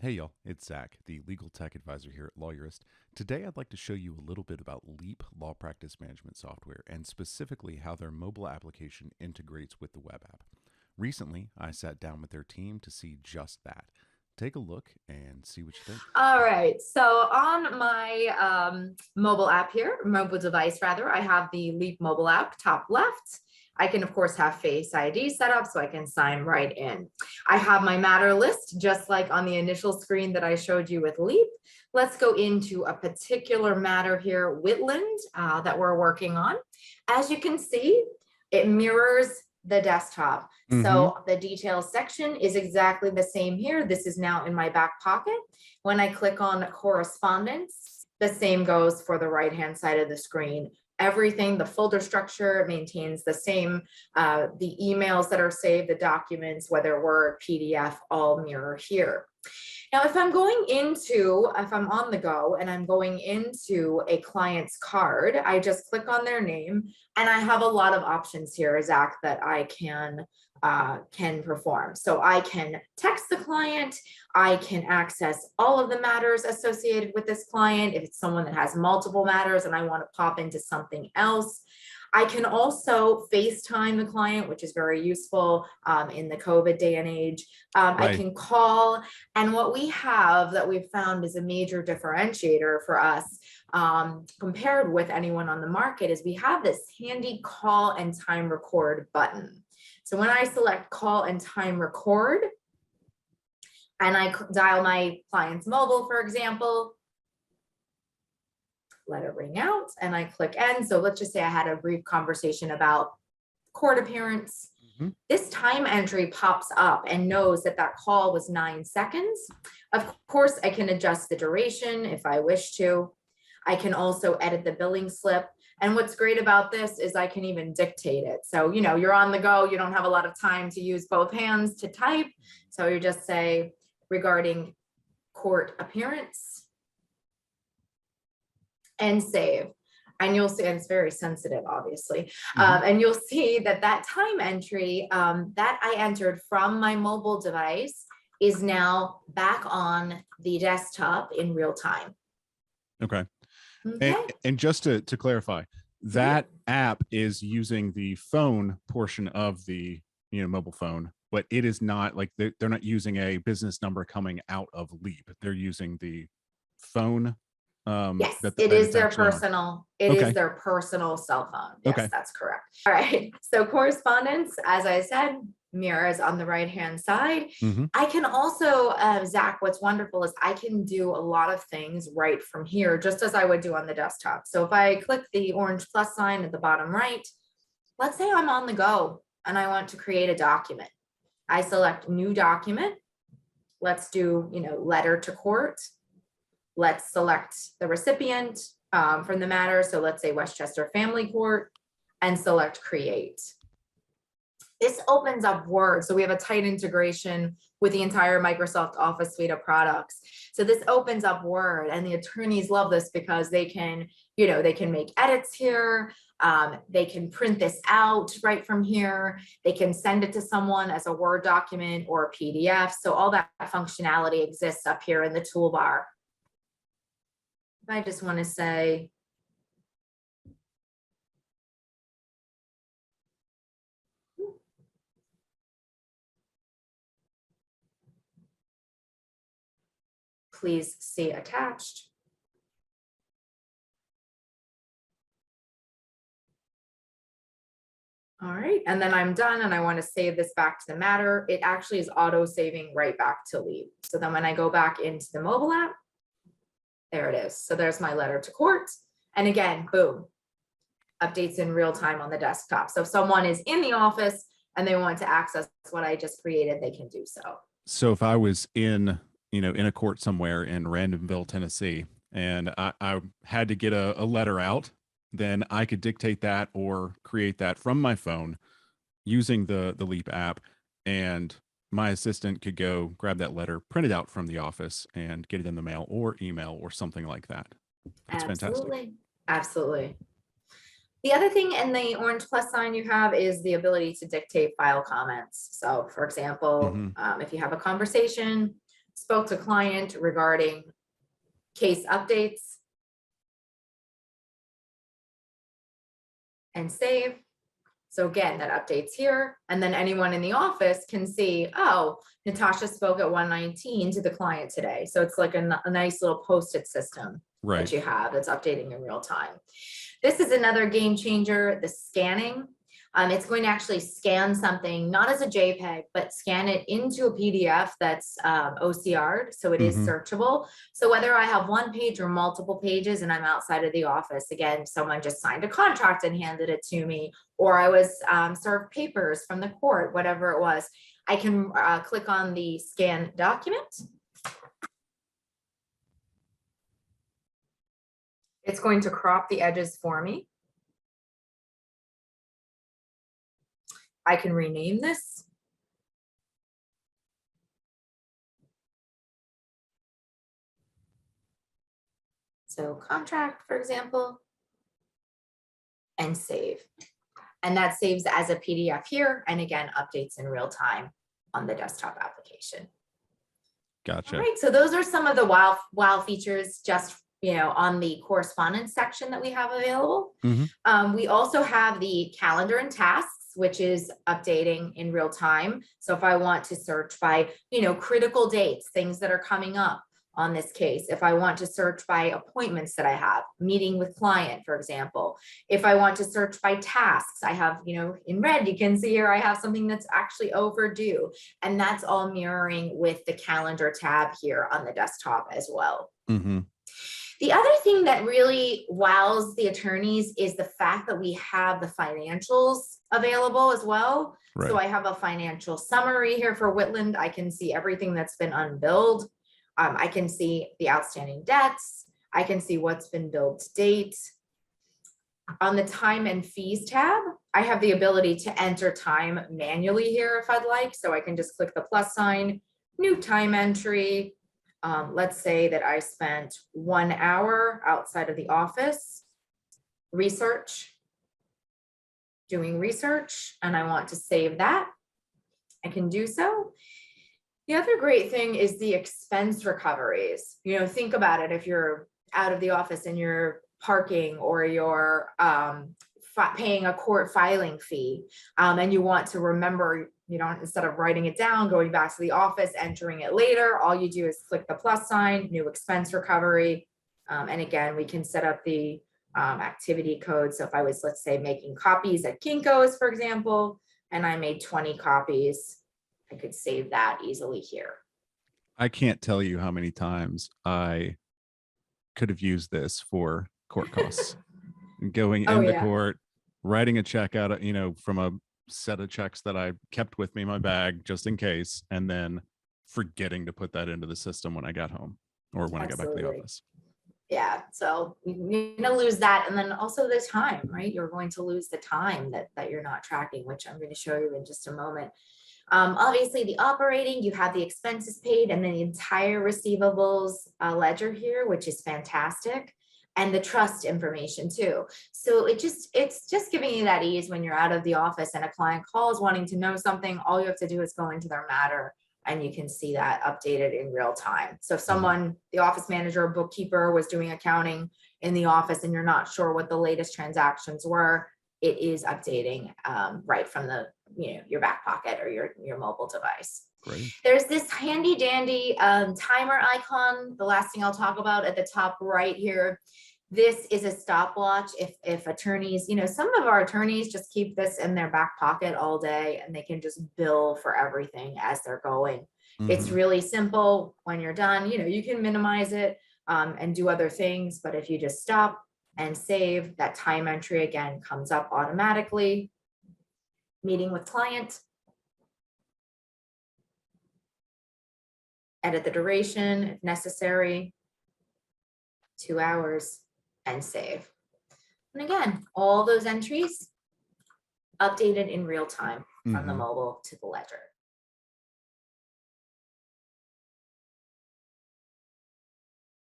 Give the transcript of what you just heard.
Hey y'all, it's Zach, the legal tech advisor here at Lawyerist. Today I'd like to show you a little bit about Leap law practice management software and specifically how their mobile application integrates with the web app. Recently, I sat down with their team to see just that. Take a look and see what you think. All right, so on my mobile app here, mobile device rather, I have the Leap mobile app top left. I can, of course, have Face ID set up so I can sign right in. I have my matter list, just like on the initial screen that I showed you with Leap. Let's go into a particular matter here, Whitland, that we're working on. As you can see, it mirrors the desktop. So the details section is exactly the same here. This is now in my back pocket. When I click on correspondence, the same goes for the right-hand side of the screen. Everything, the folder structure maintains the same. The emails that are saved, the documents, whether Word, PDF, all mirror here. Now, if I'm on the go and I'm going into a client's card, I just click on their name and I have a lot of options here, Zach, that I can perform. So I can text the client, I can access all of the matters associated with this client. If it's someone that has multiple matters and I want to pop into something else, I can also FaceTime the client, which is very useful in the COVID day and age. I can call, and what we have that we've found is a major differentiator for us compared with anyone on the market is we have this handy call and time record button. So when I select call and time record, and I dial my client's mobile, for example, let it ring out, and I click end. So let's just say I had a brief conversation about court appearance. This time entry pops up and knows that that call was 9 seconds. Of course, I can adjust the duration if I wish to. I can also edit the billing slip. And what's great about this is I can even dictate it. So, you're on the go, you don't have a lot of time to use both hands to type. So you just say regarding court appearance and save. And you'll see, and it's very sensitive, obviously. And you'll see that that time entry that I entered from my mobile device is now back on the desktop in real time. Okay. And just to clarify, that app is using the phone portion of the mobile phone, but it is not like they're not using a business number coming out of Leap. They're using the phone. Yes, it is their personal. It is their personal cell phone. Yes, that's correct. All right. So correspondence, as I said, mirrors on the right-hand side. I can also, Zach, what's wonderful is I can do a lot of things right from here, just as I would do on the desktop. So if I click the orange plus sign at the bottom right, let's say I'm on the go and I want to create a document. I select new document. Let's do, letter to court. Let's select the recipient from the matter. So let's say Westchester Family Court and select create. This opens up Word. So we have a tight integration with the entire Microsoft Office suite of products. So this opens up Word, and the attorneys love this because they can, they can make edits here. They can print this out right from here. They can send it to someone as a Word document or a PDF. So all that functionality exists up here in the toolbar. I just want to say, please see attached. All right, and then I'm done and I want to save this back to the matter. It actually is auto saving right back to Leap. So then when I go back into the mobile app, there it is. So there's my letter to court. And again, boom, updates in real time on the desktop. So if someone is in the office and they want to access what I just created, they can do so. So if I was in a court somewhere in Randomville, Tennessee, and I had to get a letter out, then I could dictate that or create that from my phone using the Leap app, and my assistant could go grab that letter, print it out from the office, and get it in the mail or email or something like that. That's fantastic. Absolutely. The other thing in the orange plus sign you have is the ability to dictate file comments. So for example, if you have a conversation, spoke to client regarding case updates. And save. So again, that updates here. And then anyone in the office can see, oh, Natasha spoke at 1:19 to the client today. So it's like a nice little post-it system that you have that's updating in real time. This is another game changer, the scanning. It's going to actually scan something, not as a JPEG, but scan it into a PDF that's OCR'd, so it is searchable. So whether I have one page or multiple pages and I'm outside of the office, again, someone just signed a contract and handed it to me, or I was served papers from the court, whatever it was, I can click on the scan document. It's going to crop the edges for me. I can rename this. So contract, for example, and save. And that saves as a PDF here. And again, updates in real time on the desktop application. Gotcha. All right, so those are some of the wow features just on the correspondence section that we have available. We also have the calendar and tasks, which is updating in real time. So if I want to search by, critical dates, things that are coming up on this case, if I want to search by appointments that I have, meeting with client, for example, if I want to search by tasks, I have, in red, you can see here, I have something that's actually overdue, and that's all mirroring with the calendar tab here on the desktop as well. The other thing that really wows the attorneys is the fact that we have the financials available as well. Right. So I have a financial summary here for Whitland. I can see everything that's been unbilled. I can see the outstanding debts. I can see what's been billed to date. On the time and fees tab, I have the ability to enter time manually here if I'd like. So I can just click the plus sign, new time entry. Let's say that I spent 1 hour outside of the office doing research, and I want to save that. I can do so. The other great thing is the expense recoveries. Think about it. If you're out of the office and you're parking, or you're paying a court filing fee, and you want to remember, instead of writing it down, going back to the office, entering it later, all you do is click the plus sign, new expense recovery. And again, we can set up the activity code. So if I was, let's say, making copies at Kinko's, for example, and I made 20 copies, I could save that easily here. I can't tell you how many times I could have used this for court costs. Going into court, writing a check out, from a set of checks that I kept with me in my bag just in case, and then forgetting to put that into the system when I got home or when I got back to the office. Yeah, so you're going to lose that. And then also the time, right? You're going to lose the time that you're not tracking, which I'm going to show you in just a moment. Obviously the operating, you have the expenses paid and then the entire receivables ledger here, which is fantastic. And the trust information too. So it's just giving you that ease when you're out of the office and a client calls wanting to know something. All you have to do is go into their matter and you can see that updated in real time. So if someone, the office manager or bookkeeper, was doing accounting in the office and you're not sure what the latest transactions were, it is updating right from the your back pocket or your mobile device. Great. There's this handy dandy timer icon. The last thing I'll talk about at the top right here. This is a stopwatch. If attorneys, some of our attorneys just keep this in their back pocket all day and they can just bill for everything as they're going. It's really simple. When you're done, you can minimize it and do other things. But if you just stop and save, that time entry again comes up automatically. Meeting with client. Edit the duration if necessary. 2 hours. And save. And again, all those entries updated in real time from the mobile to the ledger.